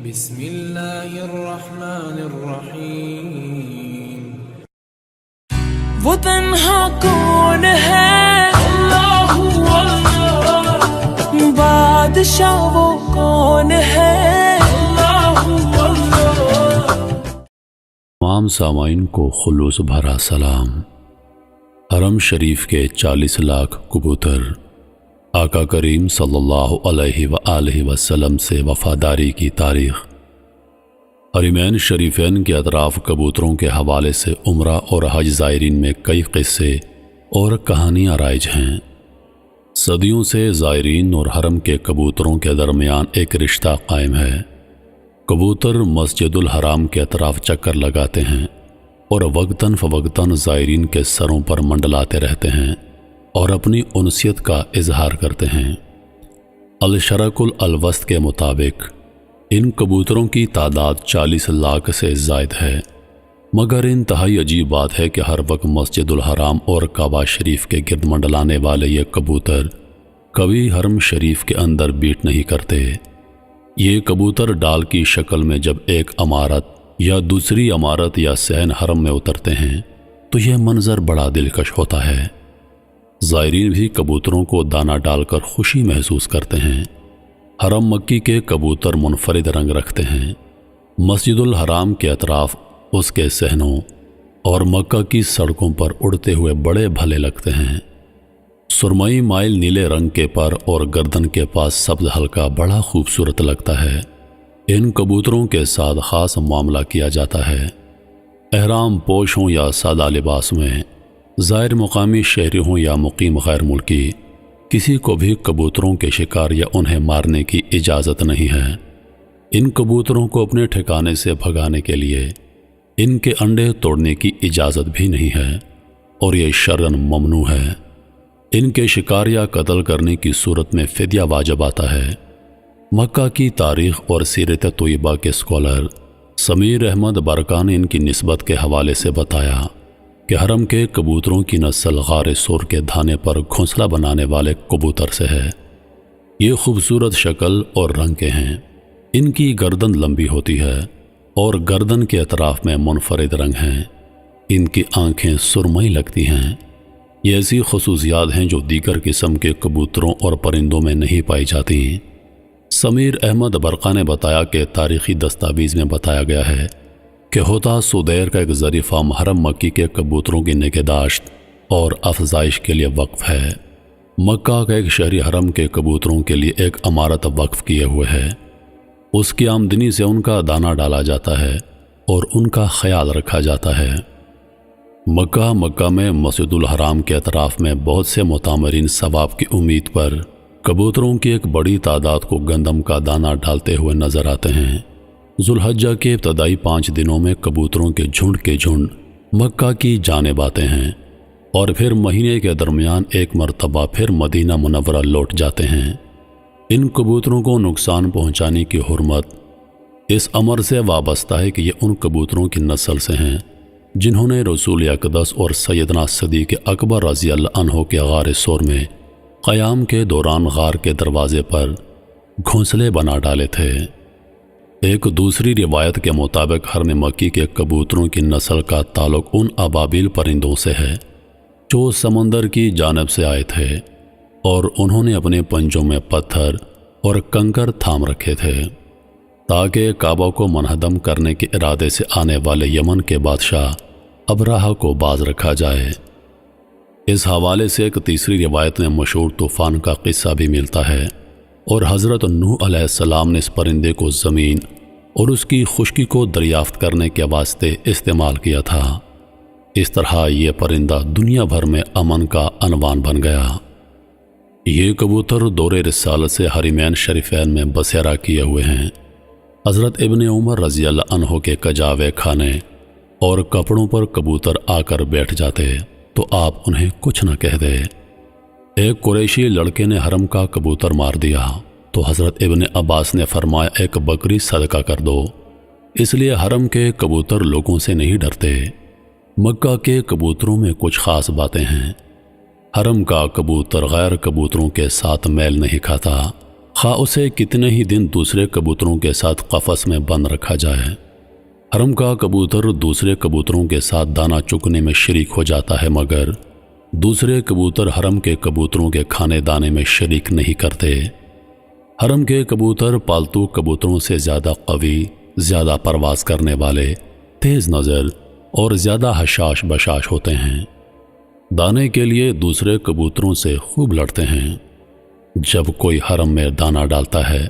بسم اللہ الرحمن الرحیم۔ وہ تنہا کون ہے؟ اللہ بادشاہ وہ کون ہے؟ اللہ تمام سامعین کو خلوص بھرا سلام۔ حرم شریف کے 40 لاکھ کبوتر آقا کریم صلی اللہ علیہ وآلہ وسلم سے وفاداری کی تاریخ۔ حرمین شریفین کے اطراف کبوتروں کے حوالے سے عمرہ اور حج زائرین میں کئی قصے اور کہانیاں رائج ہیں۔ صدیوں سے زائرین اور حرم کے کبوتروں کے درمیان ایک رشتہ قائم ہے۔ کبوتر مسجد الحرام کے اطراف چکر لگاتے ہیں اور وقتاً فوقتاً زائرین کے سروں پر منڈلاتے رہتے ہیں اور اپنی انسیت کا اظہار کرتے ہیں۔ الشرق الوسط کے مطابق ان کبوتروں کی تعداد 40 لاکھ سے زائد ہے، مگر انتہائی عجیب بات ہے کہ ہر وقت مسجد الحرام اور کعبہ شریف کے گرد منڈلانے والے یہ کبوتر کبھی حرم شریف کے اندر بیٹ نہیں کرتے۔ یہ کبوتر ڈال کی شکل میں جب ایک عمارت یا دوسری عمارت یا صحن حرم میں اترتے ہیں تو یہ منظر بڑا دلکش ہوتا ہے۔ زائرین بھی کبوتروں کو دانہ ڈال کر خوشی محسوس کرتے ہیں۔ حرم مکی کے کبوتر منفرد رنگ رکھتے ہیں۔ مسجد الحرام کے اطراف اس کے صحنوں اور مکہ کی سڑکوں پر اڑتے ہوئے بڑے بھلے لگتے ہیں۔ سرمئی مائل نیلے رنگ کے پر اور گردن کے پاس سبز حلقہ بڑا خوبصورت لگتا ہے۔ ان کبوتروں کے ساتھ خاص معاملہ کیا جاتا ہے۔ احرام پوش ہوں یا سادہ لباس میں، زائر مقامی شہری ہوں یا مقیم غیر ملکی، کسی کو بھی کبوتروں کے شکار یا انہیں مارنے کی اجازت نہیں ہے۔ ان کبوتروں کو اپنے ٹھکانے سے بھگانے کے لیے ان کے انڈے توڑنے کی اجازت بھی نہیں ہے اور یہ شرعاً ممنوع ہے۔ ان کے شکار یا قتل کرنے کی صورت میں فدیہ واجب آتا ہے۔ مکہ کی تاریخ اور سیرت طیبہ کے اسکالر سمیر احمد برقہ نے ان کی نسبت کے حوالے سے بتایا کہ حرم کے کبوتروں کی نسل غار سور کے دھانے پر گھونسلہ بنانے والے کبوتر سے ہے۔ یہ خوبصورت شکل اور رنگ کے ہیں۔ ان کی گردن لمبی ہوتی ہے اور گردن کے اطراف میں منفرد رنگ ہیں۔ ان کی آنکھیں سرمئی لگتی ہیں۔ یہ ایسی خصوصیات ہیں جو دیگر قسم کے کبوتروں اور پرندوں میں نہیں پائی جاتی۔ سمیر احمد برقہ نے بتایا کہ تاریخی دستاویز میں بتایا گیا ہے کہ ہوتا سدیر کا ایک زرعی فارم حرم مکی کے کبوتروں کی نگہداشت اور افزائش کے لیے وقف ہے۔ مکہ کا ایک شہری حرم کے کبوتروں کے لیے ایک عمارت وقف کیے ہوئے ہے۔ اس کی آمدنی سے ان کا دانہ ڈالا جاتا ہے اور ان کا خیال رکھا جاتا ہے۔ مکہ میں مسجد الحرام کے اطراف میں بہت سے معتمرین ثواب کی امید پر کبوتروں کی ایک بڑی تعداد کو گندم کا دانہ ڈالتے ہوئے نظر آتے ہیں۔ ذوالحجہ کے ابتدائی 5 دنوں میں کبوتروں کے جھنڈ مکہ کی جانب آتے ہیں اور پھر مہینے کے درمیان ایک مرتبہ پھر مدینہ منورہ لوٹ جاتے ہیں۔ ان کبوتروں کو نقصان پہنچانے کی حرمت اس امر سے وابستہ ہے کہ یہ ان کبوتروں کی نسل سے ہیں جنہوں نے رسول اقدس اور سیدنا صدیق اکبر رضی اللہ عنہ کے غار سور میں قیام کے دوران غار کے دروازے پر گھونسلے بنا ڈالے تھے۔ ایک دوسری روایت کے مطابق حرم مکی کے کبوتروں کی نسل کا تعلق ان ابابیل پرندوں سے ہے جو سمندر کی جانب سے آئے تھے اور انہوں نے اپنے پنجوں میں پتھر اور کنکر تھام رکھے تھے تاکہ کعبہ کو منہدم کرنے کے ارادے سے آنے والے یمن کے بادشاہ ابراہہ کو باز رکھا جائے۔ اس حوالے سے ایک تیسری روایت میں مشہور طوفان کا قصہ بھی ملتا ہے اور حضرت نوح علیہ السلام نے اس پرندے کو زمین اور اس کی خشکی کو دریافت کرنے کے واسطے استعمال کیا تھا۔ اس طرح یہ پرندہ دنیا بھر میں امن کا عنوان بن گیا۔ یہ کبوتر دور رسالت سے حرمین شریفین میں بسیرا کیے ہوئے ہیں۔ حضرت ابن عمر رضی اللہ عنہ کے کجاوے کھانے اور کپڑوں پر کبوتر آ کر بیٹھ جاتے تو آپ انہیں کچھ نہ کہہ دے۔ ایک قریشی لڑکے نے حرم کا کبوتر مار دیا تو حضرت ابن عباس نے فرمایا ایک بکری صدقہ کر دو۔ اس لیے حرم کے کبوتر لوگوں سے نہیں ڈرتے۔ مکہ کے کبوتروں میں کچھ خاص باتیں ہیں۔ حرم کا کبوتر غیر کبوتروں کے ساتھ میل نہیں کھاتا، خواہ اسے کتنے ہی دن دوسرے کبوتروں کے ساتھ قفس میں بند رکھا جائے۔ حرم کا کبوتر دوسرے کبوتروں کے ساتھ دانہ چگنے میں شریک ہو جاتا ہے، مگر دوسرے کبوتر حرم کے کبوتروں کے کھانے دانے میں شریک نہیں کرتے۔ حرم کے کبوتر پالتو کبوتروں سے زیادہ قوی، زیادہ پرواز کرنے والے، تیز نظر اور زیادہ حشاش بشاش ہوتے ہیں۔ دانے کے لیے دوسرے کبوتروں سے خوب لڑتے ہیں۔ جب کوئی حرم میں دانہ ڈالتا ہے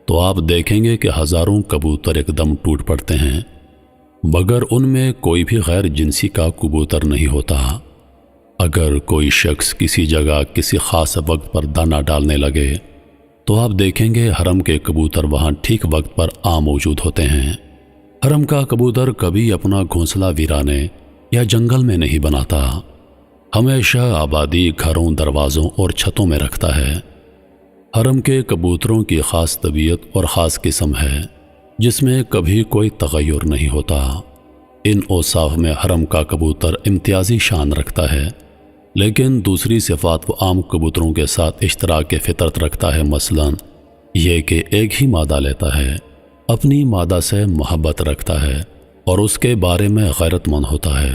تو آپ دیکھیں گے کہ ہزاروں کبوتر ایک دم ٹوٹ پڑتے ہیں، مگر ان میں کوئی بھی غیر جنسی کا کبوتر نہیں ہوتا۔ اگر کوئی شخص کسی جگہ کسی خاص وقت پر دانہ ڈالنے لگے تو آپ دیکھیں گے حرم کے کبوتر وہاں ٹھیک وقت پر موجود ہوتے ہیں۔ حرم کا کبوتر کبھی اپنا گھونسلہ ویرانے یا جنگل میں نہیں بناتا، ہمیشہ آبادی، گھروں، دروازوں اور چھتوں میں رکھتا ہے۔ حرم کے کبوتروں کی خاص طبیعت اور خاص قسم ہے جس میں کبھی کوئی تغیر نہیں ہوتا۔ ان اوصاف میں حرم کا کبوتر امتیازی شان رکھتا ہے، لیکن دوسری صفات وہ عام کبوتروں کے ساتھ اشتراک فطرت رکھتا ہے، مثلا یہ کہ ایک ہی مادہ لیتا ہے، اپنی مادہ سے محبت رکھتا ہے اور اس کے بارے میں غیرت مند ہوتا ہے۔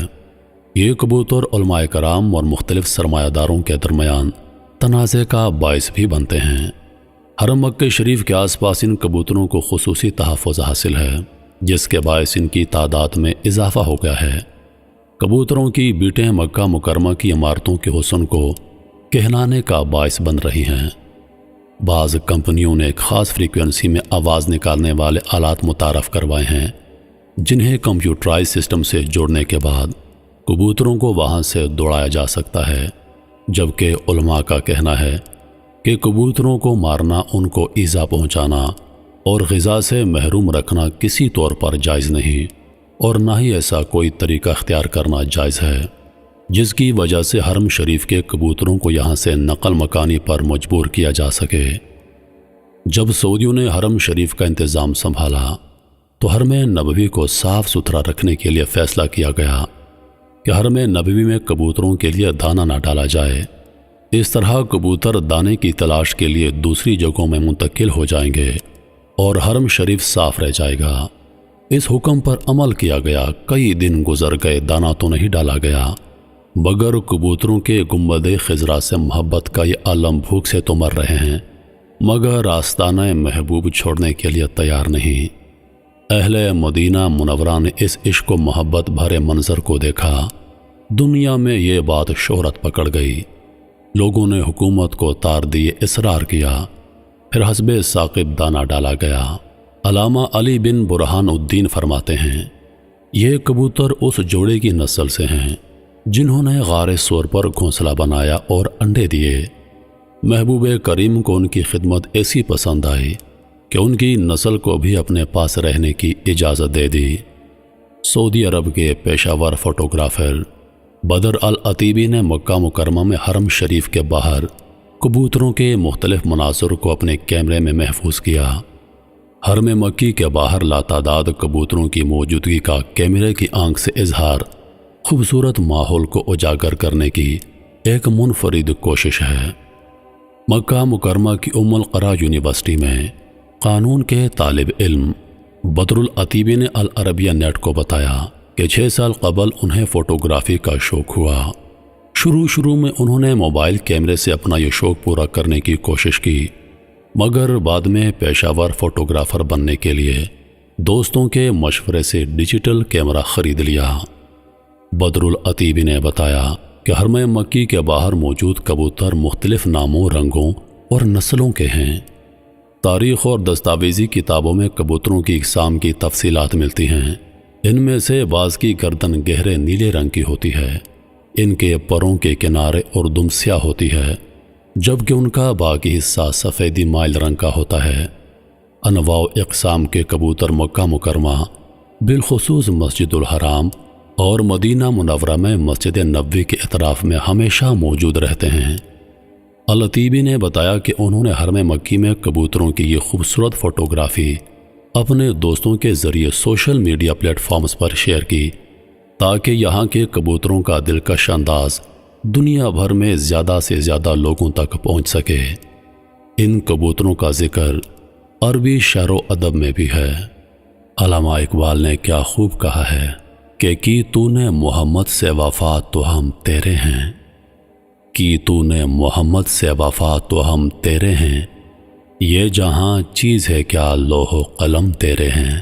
یہ کبوتر علماء کرام اور مختلف سرمایہ داروں کے درمیان تنازع کا باعث بھی بنتے ہیں۔ حرم مکہ شریف کے آس پاس ان کبوتروں کو خصوصی تحفظ حاصل ہے، جس کے باعث ان کی تعداد میں اضافہ ہو گیا ہے۔ کبوتروں کی بیٹیں مکہ مکرمہ کی عمارتوں کے حسن کو کہلانے کا باعث بن رہی ہیں۔ بعض کمپنیوں نے ایک خاص فریکوینسی میں آواز نکالنے والے آلات متعارف کروائے ہیں، جنہیں کمپیوٹرائز سسٹم سے جوڑنے کے بعد کبوتروں کو وہاں سے دوڑایا جا سکتا ہے، جبکہ علماء کا کہنا ہے کہ کبوتروں کو مارنا، ان کو ایذا پہنچانا اور غذا سے محروم رکھنا کسی طور پر جائز نہیں، اور نہ ہی ایسا کوئی طریقہ اختیار کرنا جائز ہے جس کی وجہ سے حرم شریف کے کبوتروں کو یہاں سے نقل مکانی پر مجبور کیا جا سکے۔ جب سعودیوں نے حرم شریف کا انتظام سنبھالا تو حرم نبوی کو صاف ستھرا رکھنے کے لیے فیصلہ کیا گیا کہ حرم نبوی میں کبوتروں کے لیے دانہ نہ ڈالا جائے۔ اس طرح کبوتر دانے کی تلاش کے لیے دوسری جگہوں میں منتقل ہو جائیں گے اور حرم شریف صاف رہ جائے گا۔ اس حکم پر عمل کیا گیا۔ کئی دن گزر گئے، دانہ تو نہیں ڈالا گیا، مگر کبوتروں کے گنبد خضرا سے محبت کا یہ عالم بھوک سے تو مر رہے ہیں، مگر آستانہ محبوب چھوڑنے کے لیے تیار نہیں۔ اہل مدینہ منورہ نے اس عشق و محبت بھرے منظر کو دیکھا۔ دنیا میں یہ بات شہرت پکڑ گئی، لوگوں نے حکومت کو تار دیے اصرار کیا، پھر حسب ثاقب دانہ ڈالا گیا۔ علامہ علی بن برہان الدین فرماتے ہیں، یہ کبوتر اس جوڑے کی نسل سے ہیں جنہوں نے غار سور پر گھونسلہ بنایا اور انڈے دیے۔ محبوب کریم کو ان کی خدمت ایسی پسند آئی کہ ان کی نسل کو بھی اپنے پاس رہنے کی اجازت دے دی۔ سعودی عرب کے پیشہ ور فوٹوگرافر بدر العتیبی نے مکہ مکرمہ میں حرم شریف کے باہر کبوتروں کے مختلف مناظر کو اپنے کیمرے میں محفوظ کیا۔ حرم مکی کے باہر لاتعداد کبوتروں کی موجودگی کا کیمرے کی آنکھ سے اظہار خوبصورت ماحول کو اجاگر کرنے کی ایک منفرد کوشش ہے۔ مکہ مکرمہ کی ام القرا یونیورسٹی میں قانون کے طالب علم بدر العتیبی نے العربیہ نیٹ کو بتایا کہ 6 سال قبل انہیں فوٹوگرافی کا شوق ہوا۔ شروع میں انہوں نے موبائل کیمرے سے اپنا یہ شوق پورا کرنے کی کوشش کی، مگر بعد میں پیشہ ور فوٹوگرافر بننے کے لیے دوستوں کے مشورے سے ڈیجیٹل کیمرہ خرید لیا۔ بدر العتیبی نے بتایا کہ حرم مکی کے باہر موجود کبوتر مختلف ناموں، رنگوں اور نسلوں کے ہیں۔ تاریخ اور دستاویزی کتابوں میں کبوتروں کی اقسام کی تفصیلات ملتی ہیں۔ ان میں سے بعض کی گردن گہرے نیلے رنگ کی ہوتی ہے، ان کے پروں کے کنارے اور دم سیاہ ہوتی ہے، جبکہ ان کا باقی حصہ سفیدی مائل رنگ کا ہوتا ہے۔ انواع و اقسام کے کبوتر مکہ مکرمہ، بالخصوص مسجد الحرام اور مدینہ منورہ میں مسجد نبوی کے اطراف میں ہمیشہ موجود رہتے ہیں۔ العتیبی نے بتایا کہ انہوں نے حرم مکی میں کبوتروں کی یہ خوبصورت فوٹوگرافی اپنے دوستوں کے ذریعے سوشل میڈیا پلیٹ فارمز پر شیئر کی تاکہ یہاں کے کبوتروں کا دلکش انداز دنیا بھر میں زیادہ سے زیادہ لوگوں تک پہنچ سکے۔ ان کبوتروں کا ذکر عربی شعر و ادب میں بھی ہے۔ علامہ اقبال نے کیا خوب کہا ہے کہ کی تو نے محمد سے وفا تو ہم تیرے ہیں، کی تو نے محمد سے وفا تو ہم تیرے ہیں، یہ جہاں چیز ہے کیا لوح و قلم تیرے ہیں۔